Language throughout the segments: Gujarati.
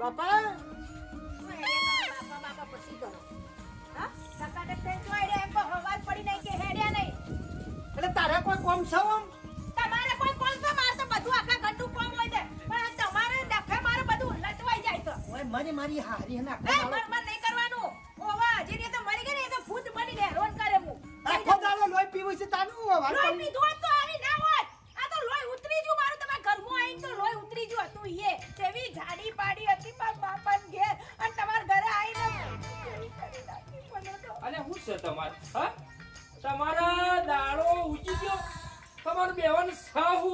બાપા બાપા પછી કરો હા સકાટક થઈને ચોઈડે એમ કહો વાત પડી નહીં કે હેડ્યા નહીં એટલે તારે કોઈ કોમ છે આમ તમારે કોઈ કોણ છે મારે તો બધું આખા ઘરનું કોમ હોય છે પણ તમારે ડખે મારે બધું લટવાઈ જાય છે ઓય મારી હારી ના મન નહીં કરવાનું ઓવા જે રીતે મરી ગઈ ને એ તો ભૂત બનીને હેરોન કરે હું આખો દાડો લોહી પીવું છે તાનું વાત લોહી પીધું હોત તો આવી ના હોત આ તો લોહી ઉતરી ગયું મારું તમારા ઘરમાં આવીને તો લોહી ઉતરી ગયું હતું એ કેવી જાડી પાડી હતી મારા બાપાને ઘેર અને તમારા ઘરે આવીને કેવી કરી નાખી મને તો અને હું છે તમાર હા તમારા દાડો ઉજી ગયો તમારું બેવાનું સાહુ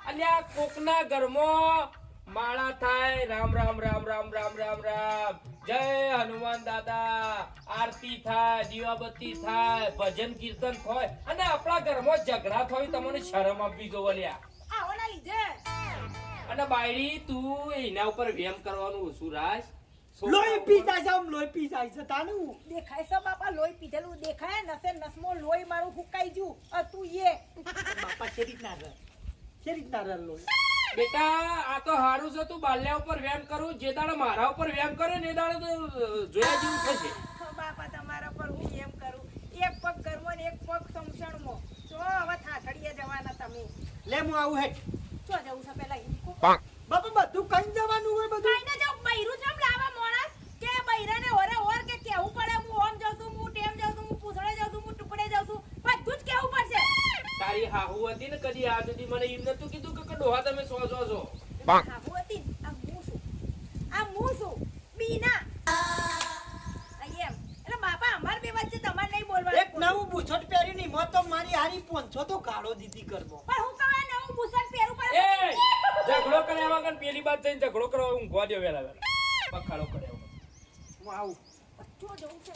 અલ્યા કોકના ઘરમાં માળા થાય રામ રામ રામ રામ રામ રામ રામ જય હનુમાન દાદા આરતી થાય દીવાબત્તી થાય ભજન કીર્તન થાય અને આપણા ઘરમાં ઝઘડા થાય તમને શરમ આપવી જોવો લ્યા આવવાના લીધે અને બાયડી તું એના ઉપર વેમ કરવાનું સુરાજ લોહી પી જાય છે આમ લોહી પી જાય છે તાનું દેખાય છે બાપા લોહી પીધેલું દેખાય નસે નસમો લોહી મારું ફૂકાઈ ગયું તું એ બાપા કે રીતના રહે લોહી બેટા આ તો હારું છે તું બાલ્યા ઉપર વેમ કરું જે દાડે મારા ઉપર વેમ કરે ને એ દાડે તો જોયા જેવું થશે બાપા તમારા પર હું એમ કરું એક પગ ઘરમાં ને એક પગ સમસણમાં તો હવે થાથડીએ જવાના તમે લે હું આવું હેઠ શું જવું છે પેલા બાપા બધું કઈ જવાનું હોય બધું કઈને જાવ બૈરું જમ લાવા મોણસ કે બૈરાને ઓરે ઓર કે કેવું પડે હું ઓમ જાઉં છું હું ટેમ જાઉં છું હું પૂછડે જાઉં છું હું ટુકડે જાઉં છું બધું જ કેવું પડશે તારી હાહુ હતી ને કદી આ સુધી મને એમ નતું કીધું કે ડોહા તમે સો છો હા હોતી આ હું છું બીના એમ એટલે બાપા અમાર બે વચ્ચે તમારે નહીં બોલવાનું એક નવું બુછટ પહેરી ની મો તો મારી હારી પોંછો તો કાળો દીધી કરવો પણ હું કવા નવું બુસટ પહેરું એ પડે ઝઘડો કર્યા વગર પેલી બાદ જઈને ઝઘડો કરવા ઊંઘવા દે વેલા વેલા પખાડો કર્યા વગર હું આવું જો જવું છે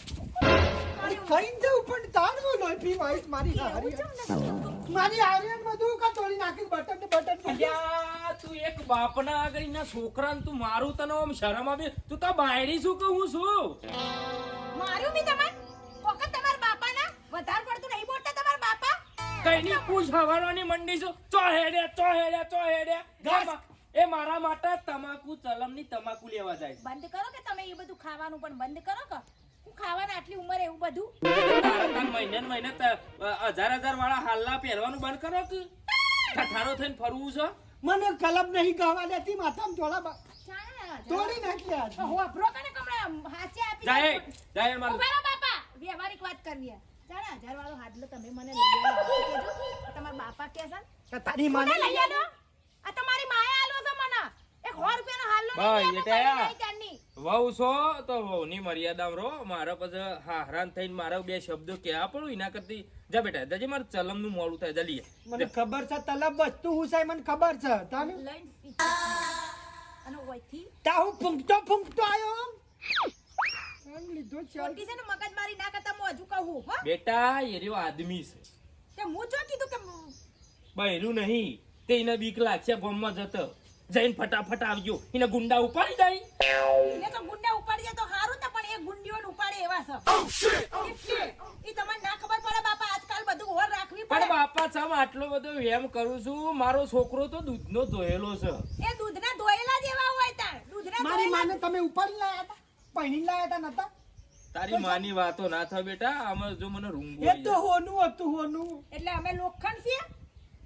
કઈ જવું પણ તારવો લોહી પી વાઈસ મારી હારી મારી હારી બધું કા તોડી નાખી બટન અલ્યા તું એક બાપના આગળના છોકરાને તું મારું તને આમ શરમ આવે તું તો બાયડી છું કે હું છું મારું બી તમાર વખત તમારા બાપાના વધારે પડતું નહીં બોલતા તમારા બાપા કઈની પૂછ હવારોની મંડી છું ચોહેડે એ મારા માટે તમાકુ ચલમની તમાકુ લેવા જાય છે. બંધ કરો કે તમે એ બધું ખાવાનું પણ બંધ કરો કે હું ખાવાના આટલી ઉંમરે એવું બધું તારા મહિને ને મહિને 1000 વાળા હાલના પહેરવાનું બંધ કરો કે ઠઠારો થઈને ફરવું છે મને કલબ નહીં ગાવા દેતી માથામાં જોડા ચાણા તોડી નાખ્યા હો અભરો કને કમળા હાચે આપી જાય મારું ઉભા રહો બાપા વ્યવહારિક વાત કરવી ચાણા 1000 વાળો હાડલો તમે મને લઈ આવો કેજો તમારા બાપા કે છે તારી માને લઈ આવો આ તમારી માએ આલો છે મને એક 100 રૂપિયાનો હાલનો ભાઈ, નહીં એટલે આ- ત્યાંની વહુ છો તો વહુની મર્યાદામાં રહો મારા પછી હારાન થઈને મારા બે શબ્દો કહેવા પડું એના કરતી જા બેટા જજે મારે ચલમનું મોડું થાય જલ્દી મને ખબર છે તલબ વસ્તુ હું છે મને ખબર છે તાને લઈને અને ઓયથી તા હું ફૂંકતો આયો આમ લીધો ચાલ ખોટી છે ને મગજમારી ના કરતા હું હજુ કહું હો બેટા એ રહ્યો આદમી છે કે હું જો કીધું કે બહેરું નહીં તે એને બીક લાગશે ગામમાં જતો જઈને ફટાફટ આવજો એને ગુંડા ઉપાડી જાય એ તો ગુંડા ઉપાડી જાય તો હારું ને પણ એ ગુંડીઓને ઉપાડે એવા છે ઈ તમને ના ખબર પડે બાપા આજકાલ બધું ઓર રાખવી પણ પડે બાપા સામ આટલો બધો વેમ કરું છું મારો છોકરો તો દૂધનો ધોયેલો છે એ દૂધના ધોયેલા જેવા હોય તાણ દૂધના મારી ધોયેલા માને તમે ઉપાડી લાયા હતા પૈણી લાયા હતા નતા તારી માની વાતો ના થાય બેટા આમાં જો મને રૂંગો એ તો હોનું હતું હોનું એટલે અમે લોખંડ છીએ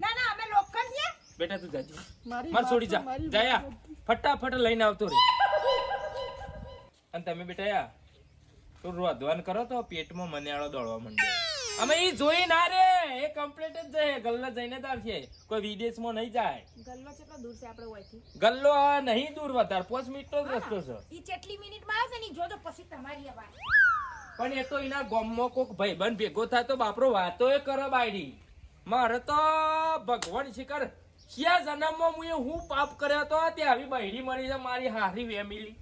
ના અમે લોખંડ છીએ બેટા તું જાજે મારી માર છોડી જા મારી જાયા ફટાફટ લઈને આવતો રે અને તમે બેટા યા તો રોધવાન કરો તો પેટમાં મનેવાળો દોડવા માંડે અમે ઈ જોઈ ના રે એ કમ્પ્લીટ જ જાય ગલ્લા જઈને જ આવશે કોઈ વિદેશમાં નહીં જાય ગલ્લો કેટલો દૂર છે આપણે ઓયથી ગલ્લો આ નહીં દૂર વધારે 5 મિનિટનો જ રસ્તો છે ઈ કેટલી મિનિટમાં આવશે ને ઈ જોજો પછી તમારી અવાજ પણ એ તો એના ગામમાં કોક ભાઈબંધ ભેગો થાય તો બાપરો વાતો એ કરે બાયડી મારે તો ભગવાન શિકર ક્યાં જન્મમાં હું પાપ કર્યો તો તે આવી બહેરી મળી છે મારી હારી ફેમિલી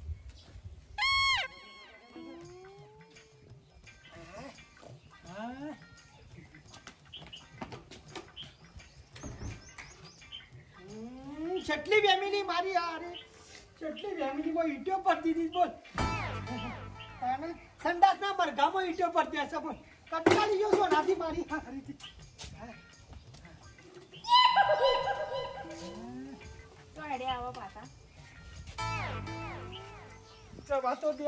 કેટલી ફેમિલી મારી હારે કેટલી ફેમિલી માં ઈટો પડતી હતી બોલ અને સંડાસ ના મરઘામાં ઈટો પડતી હશે બોલ કટકાલી જો સોનાથી મારી હારી તો હેડે આવો પાછા જવા તો દે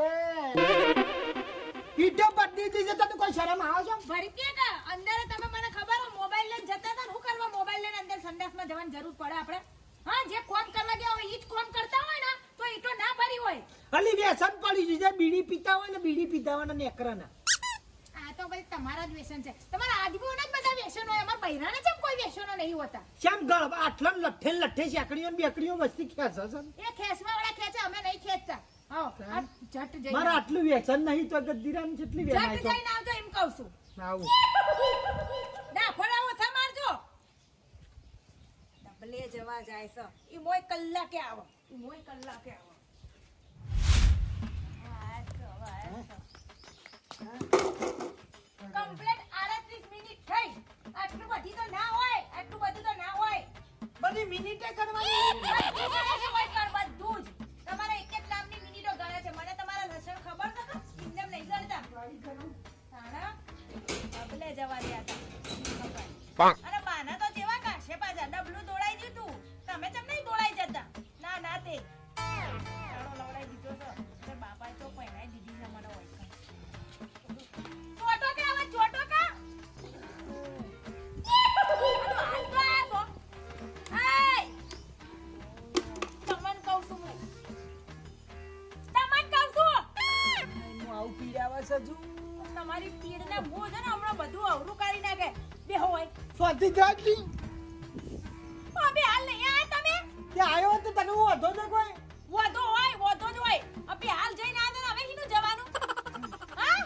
ઈટો પડી દીધી છે તને કોઈ શરમ આવે છે ભરી કે કા અંદર તમે મને ખબર હો મોબાઈલ લઈને જતા હતા ને હું કરવા મોબાઈલ લઈને અંદર સંડાસમાં જવાની જરૂર પડે આપણે હા જે કોમ કરવા ગયા હોય ઈ જ કોમ કરતા હોય ને તો ઈટો ના ભરી હોય ખાલી વ્યસન પડી છે બીડી પીતા હોય ને બીડી પીતાવાના નેકરાના આ તો ભાઈ તમારા જ વ્યસન છે તમારા આદમીઓના જ બધા વ્યસન હોય અમારા બૈરાને જેમ કોઈ વ્યસનો નહીં હોતા શ્યામ ગળ આટલા લઠ્ઠે લઠ્ઠે શેકડીઓ ને બેકડીઓ વસ્તી ખેંચે છે એ ખેસવા વાળા ખેંચે અમે નહીં ખેંચતા આવો આ જટ જઈને મારે આટલું વ્યસન નહીં તો ગદ્દીરામ જેટલી વેમાય જટ તો જઈને આવજો એમ કહું છું આવું ના ફળાવો થા મારજો ડબલે જવા જાય છે ઈ મોય કલાકે આવો ઈ મોય કલાકે આવો કમ્પ્લીટ 38 મિનિટ થઈ આટલું બધી તો ના હોય આટલું બધું તો ના હોય બધી મિનિટે કરવાની બધું જ તમારા એક એક નામની મિનિટો ગણે છે મને તમારા લક્ષણ ખબર છે કે ઇન્દમ નહીં ગણતા તાણા ડબલે જવા દે હતા અને બાના તો જેવા કાશે પાછા ડબલું દોડાઈ ગયું તું તમે કેમ નહીં દોડાઈ જતા ના ના તે ચાલો લવડાઈ દીધો તો બાપાએ તો પહેરાઈ દીધી છે મને હોય છોટો કે હવે છોટો કા તમારી પીડને મોં છે ને હમણાં બધું અવરું કરી નાખે બે હોય સ્વાતી જાગી અબે હાલ નહીં આયા તમે તે આયો તો તને હું હતો ને કોઈ વધો જ હોય અબે હાલ જઈને આયા ને હવે હીનું જવાનું હા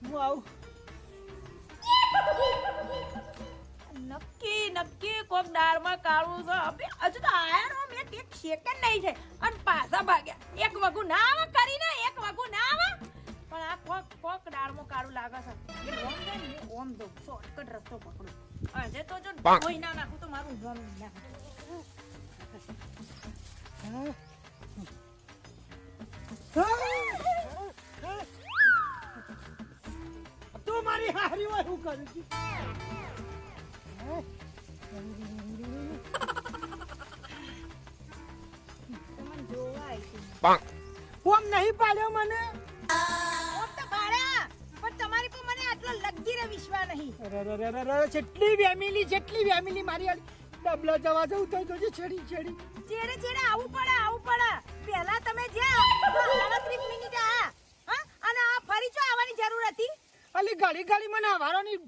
હું આવું નક્કી કોક દાળમાં કાળું છે અબે હજુ તો આયા નો મેં એક સેકન્ડ નહીં છે અને પાછા ભાગ્યા એક વગુ ના આવે કરીને એક વગુ ના આવે પણ આ કોક દાળમાં કાળું લાગે છે ઓમ દો શોર્ટકટ રસ્તો પકડો આજે તો જો કોઈ ના નાખું તો મારું ઓમ નાખું તું મારી હારી હોય હું કરું છું તમને જોવા આવી ઓમ નહીં પાડ્યો મને ઓમ તો ભાડ્યા પણ તમારી પર મને આટલો લગીરે વિશ્વાસ નહીં જેટલી ફેમિલી મારી ડબલા જવા જવું તો છેડી ચેડે આવું પડે પહેલા તમે જ્યાં 38 મિનિટે આયા હા અને આ ફરી ચો આવવાની જરૂર હતી અલી ઘડી મને હવારોની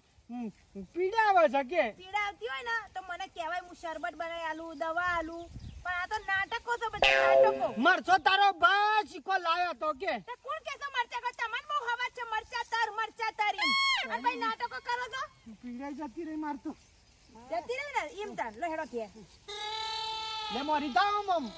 પીડા આવે છે કે પીડા આવતી હોય ને તો મને કહેવાય હું શરબત બનાવી આલું દવા આલું પણ આ તો નાટકો છે બધા નાટકો મરચો તારો બસ ઈકો લાયો તો કે તે કોણ કેસો મરચા કો તમને બહુ હવા છે મરચા તર એમ અને ભાઈ નાટકો કરો છો પીડાઈ જતી રહી મારતો જતી રહી ને એમ તાર લો હેડો કે લે મોરી તાવ મમ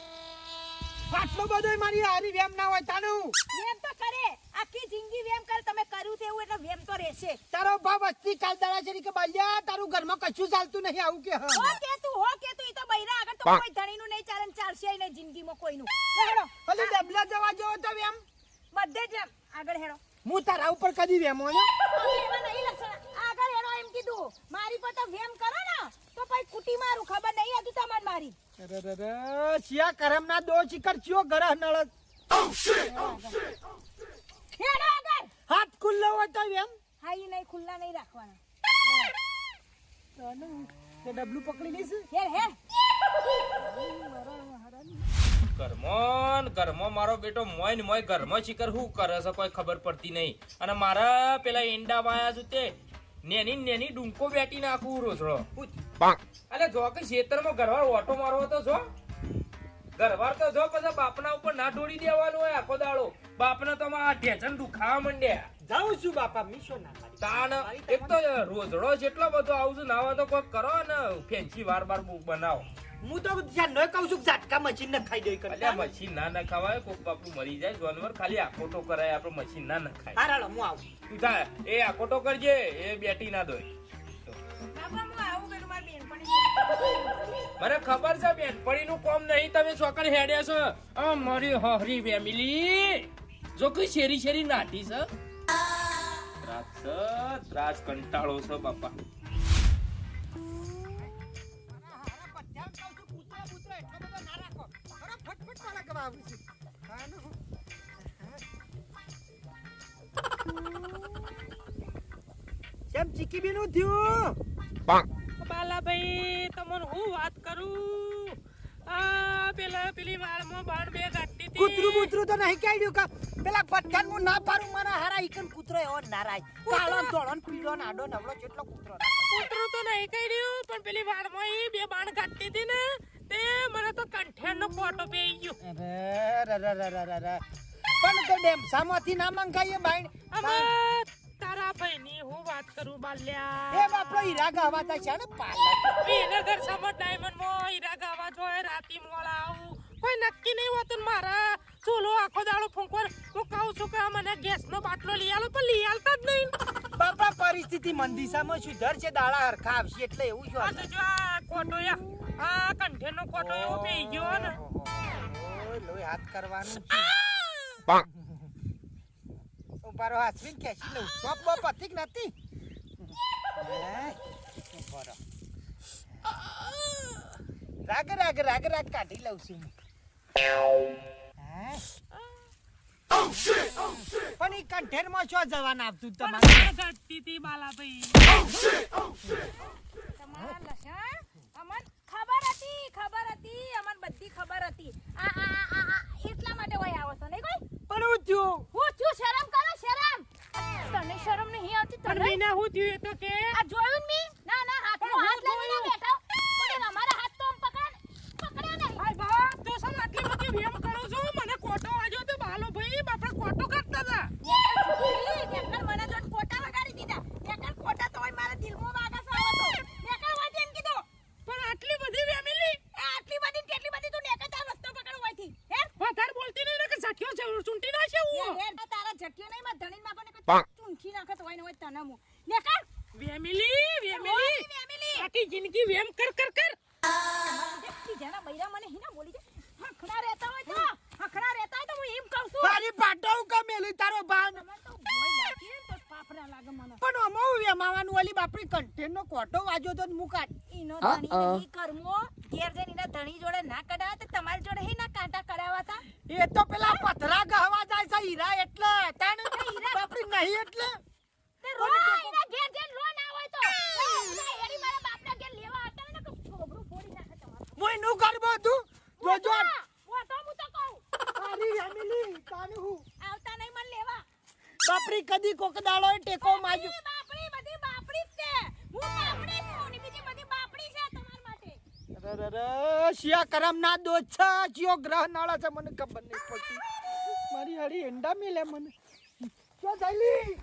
આટલો બધો મારી હારી વેમ ના હોય તાનું વેમ તો કરે આખી જિંદગી વેમ કરે તમે કર્યું છે એવું એટલે વેમ તો રહેશે તારો ભાવ વસ્તી કાલદારા છે કે બાલ્યા તારું ઘરમાં કશું ચાલતું નહીં આવું કે હો કે તું ઈ તો બૈરા આગળ તો કોઈ ધણીનું નહીં ચાલે ચાલશે નહીં જિંદગીમાં કોઈનું હેડો ભલે ડબલા જવા જેવો તો વેમ બધે જ વેમ આગળ હેડો હું તારા ઉપર કદી વેમો ને એમાં નહીં લક્ષણ આગળ હેડો એમ કીધું મારી પર તો વેમ કરો ને તો પછી કુટી મારું ખબર નહીં હતી તમાર મારી શિયા કરમ ના દો ચિકર ચિયો ગરહ નળત હેડો આગળ હાથ ખુલ્લો હોય તો વેમ હા ઈ નહીં ખુલ્લા નહીં રાખવાના તે ડબલું પકડી લઈશ હેડ ઘરમાં મારો બેટો મોય ઘરમાં શિકર શું કરે છે કોઈ ખબર પડતી નહીં અને મારા પેલા ઈંડા વાયા છું તે નેની ડુંકો બેટી નાખું રોજડો અલે જો કે ખેતરમાં ઘરવાર ઓટો મારવો તો જો ઘરવાર તો જો પછી બાપના ઉપર ના ઢોળી દેવાનું હોય આખો દાડો બાપને તો આ ઢેચણ દુખાવા માંડ્યા જાઉં છું બાપા મીશો ના તાન એક તો રોજડો જેટલો બધો આવું છું નાવા તો કોઈ કરો ને ફેન્સી વાર બનાવો હું તો જ્યાં ન કહું છું ઝાટકા મશીન ને ખાઈ દઈ કરે એટલે મશીન ના નખાવાય કોક બાપુ મરી જાય જાનવર ખાલી આકોટો કરાય આપણે મશીન ના નખાય હારાલો હું આવું તું જા એ આકોટો કરજે એ બેટી ના દોય બાપા હું આવું પેલું મારી બેનપણી મને ખબર છે બેનપણી નું કોમ નહીં તમે ચોકડ હેડ્યા છો આ મારી હરી ફેમિલી જો કોઈ શેરી નાટી છે ત્રાસ કંટાળો છે બાપા ફટફટ કેમ ચીકી બીનું થયું? બાલાભાઈ તમને હું વાત કરું પેલી વાળમાં બાણ બે ગાંઠતી હતી. કૂતરું બૂતરું તો નહીં કાઢ્યું કા પેલા પઠાણ હું ના પાડું મારા હારા ઈકન કૂતરો એવો નારાય કાળો ને ધોળો ને પીળો ને આડો નવળો જેટલો કૂતરો કૂતરું તો નહીં કાઢ્યું પણ પેલી વાળમાં ઈ બે બાણ ગાંઠતી હતી ને તે મને તો કંઠેરનો ફોટો પેઈ ગયો. પણ તો ડેમસામાંથી ના મંગાઈએ બાઈન અમે તારા ભાઈની હું વાત કરું બાલ્યા એ બાપડો હીરા ગાવાતા છે ને પાલા વિનગર સમર ડાયમંડમાં હીરા ગાવા જોય રાતી મોડા આવું કોઈ નક્કી નહીં હોતું ને મારા ચૂલો આખો દાડો ફૂંકવા હું કહું છું કે મને ગેસનો બાટલો લઈ આલો પણ લઈ આલતા જ નહીં. બાપા પરિસ્થિતિ મંદિસામાં સુધર છે દાડા હરખા આવશે એટલે એવું જ આ તો જો આ કોટો આ કંઠેરનો કોટો એવો પેઈ ગયો ને ઓય લોય હાથ કરવાનું ઉપારો હાથવીન ખેંચી લઉં બાપ બાપ પતિક નથી ઉપારો રાગ રાગ રાગ રાગ કાઢી લઉં છું પણ ઈ કંઠેરમાં શું જવાન આપતું તમારે ગાંઠતી હતી બાલાભાઈ. તમારા લસણ અમન ખબર હતી અમન બધી ખબર હતી આ એટલા માટે હોય આવો છો નહીં કોઈ પણ હું થયું હું થયું શરમ કરો શરમ તને શરમ નહીં આવતી પણ તને મીના હું થયું એ તો કે આ જોયું મી ના ના હાથમાં હાથ લઈને ના બેઠા પણ અમારા હાથ તો આમ પકડ્યા નહીં ભાઈ બા તો સમ આટલી બધી વેમ કરો છો મને કોટો વાગ્યો તો બાલો ભાઈ બાપા કોટો કરતા હતા નેકર મને તો કોટા લગાડી દીધા નેકર કોટા તો હોય મારા દિલમાં વાગા સાવ હતો નેકર વાડી એમ કીધું પણ આટલી બધી વેમેલી આટલી બધી કેટલી બધી તું નેકર તાર રસ્તો પકડ હોયથી હે વધારે બોલતી નહીં ને કે ઝાઠિયો છે ચૂંટી ના છે હું યાર તારા ઝટિયો નહીં માં ધણીન માં કોને કોઈ ચૂંકી નાખત હોય ને હોય તને હું નેકર વેમેલી આખી જિંદગી વેમ કર જેના બૈરા મને હિના બોલી છે હખડા રહેતા હોય તો હું એમ કહું છું તારી પાટાઉ કમેલી તારો બાન તમાર તો ભોય લાગી ને તો પાપરા લાગે મને પણ અમારું વેમાવાનું ઓલી બાપડી કંઠેરનો કોટો વાજો તો હું કાઢ ઈનો ધણી નહીં કરમો ઘેર જઈને એના ધણી જોડે ના કઢાવા તો તમારી જોડે હે ના કાંટા કઢાવાતા એ તો પેલા પથરા ગહવા જાય છે હીરા એટલે તાણ બાપડી નહીં એટલે તે રો એના ઘેર જઈને રો ના હોય તો એડી મારા બાપના ઘેર લેવા હતા ને તો છોબરું ફોડી નાખે તમારું મોય નું કરબો તું જોજો હું તો કહું તારી ફેમિલી તાને હું આવતા નહીં મને લેવા બાપડી કદી કોક દાડો ટેકો માજો બાપડી બધી બાપડી જ છે હું બાપડી છું ને બીજી બધી બાપડી છે તમાર માટે શિયા કરમ ના દોષ છે ચિયો ગ્રહ નાળા છે મને ખબર નહીં પડતી મારી હરી એંડા મિલે મને શું થયેલી